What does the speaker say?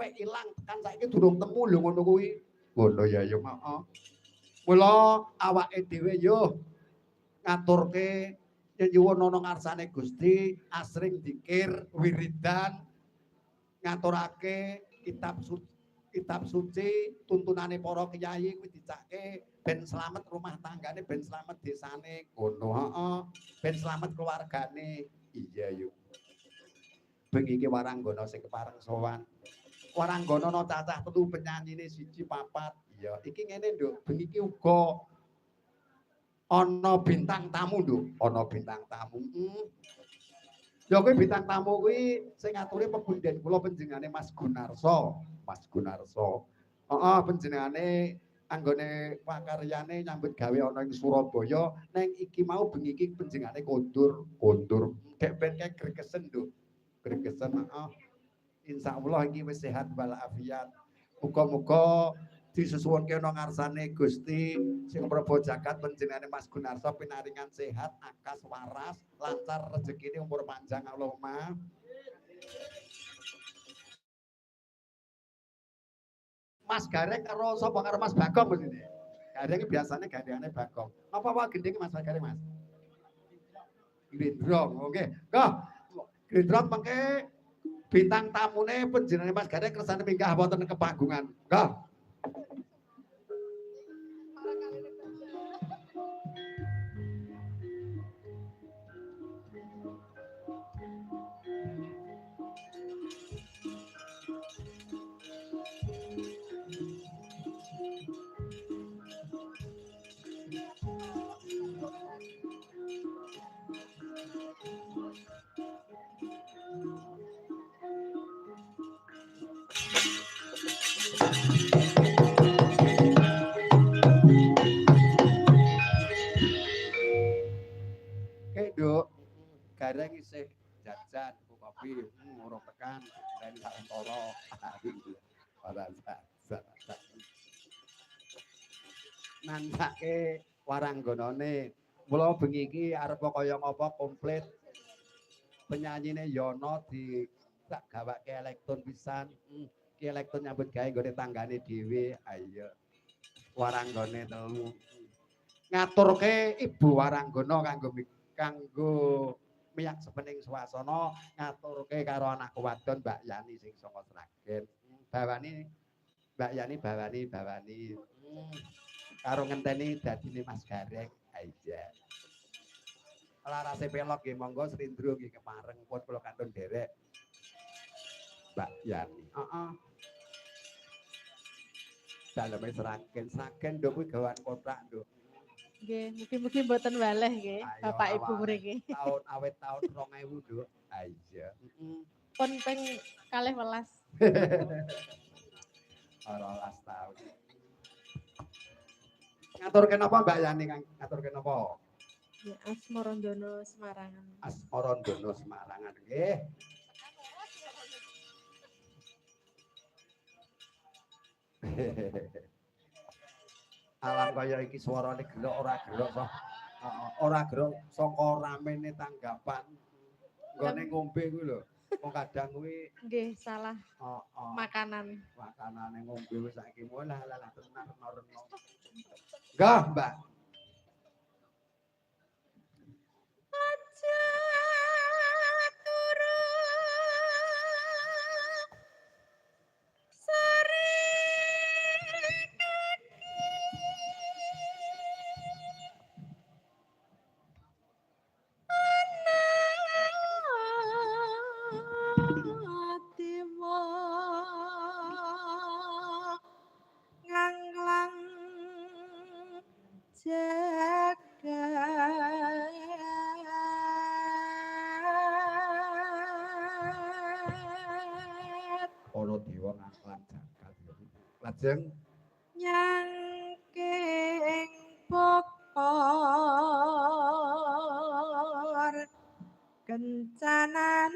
sampai ilang tekan saiki durung temu lho ngono kuwi. Ngono ya yo heeh. Mula awake dhewe yo ngaturke nyuwun ana ngarsane Gusti, asring dzikir, wiridan, ngaturake kitab suci, tuntunane para kiai kuwi dicake ben slamet rumah tanggane, ben slamet desane. Ngono heeh. Ben slamet keluargane. Iya yo. Bengi iki waranggana sing kepareng sowan. Waranggana ana cacah telu penyanyine siji papat. Iya, iki ngene, Nduk. Bengi iki uga ana bintang tamu, Nduk. Ana bintang tamu. Ya kuwi bintang tamu kuwi sing ngaturi pepunden kula panjenengane Mas Gunarso. Mas Gunarso. Heeh, panjenengane anggone pakaryane nyambut gawe ana ing Surabaya, ning iki mau bengi iki panjenengane kondur. Gek ben kek gregesen, Nduk. Gregesen, heeh. Insyaallah iki wis sehat walafiat. Muga-muga disusuwunke ana ngarsane Gusti sing Prabu Jagat panjenengane Mas Gunarso pinaringan sehat, akas waras, lancar rezekine umur panjang Allahumma. Mas Gareng karo sapa karo Mas Bagong mestine. Gareng biasane gandengane Bagong. Napa wae gendenge Mas Gareng, Mas? Grindrong, oke. Kah, Grindrong mengke bintang tamune panjenengane Mas Gareng kersane minggah wonten kepagungan. Kah. Nduk, Gareng isih jajan kopi, urung tekan, ben sak antara. Ora sak. Nansake warangganane. Mula bengi iki arep kaya ngapa komplit. Penyanyine Yono di sak gawake elektron pisan. Ki elektron nyambut gawe nggone tanggane dhewe. Ayo. Waranggane telu. Ngaturke Ibu Waranggana kanggo miyak sepening swasana, ngaturke karo anak wadon Mbak Yani sing saka Sragen. Bawani Mbak Yani bawani. Karo ngenteni dadine Mas Gareng. Aja. Larase pelok nggih monggo Srindro nggih kepareng pun kula kantun derek. Mbak Yani. Heeh. Daleme Sragen nduk kuwi gawan kontrak nduk. Nggih, mugi-mugi mboten waleh nggih, Bapak Ibu mriki. Tahun awet tahun 2000 nduk. Aja. Pun ping 12. 12 tahun. Ngaturke napa Mbak Yani Kang? Ngaturke napa? Ya Asmarandono Semarangan. Asmarandono Semarangan nggih. Alam kaya iki suarane gelok ora gelok kok. Ora gelok saka ramene tanggapan. Nggone ngombe kuwi lho. Wong kadang kuwi nggih salah. Makanan. Makanane ngombe wis saiki mulah tenan reno. Enggak, Mbak. Aja turu sare atimu nganglang jagat para dewa nganglang jagat. Lajeng nyangking bokor kencanan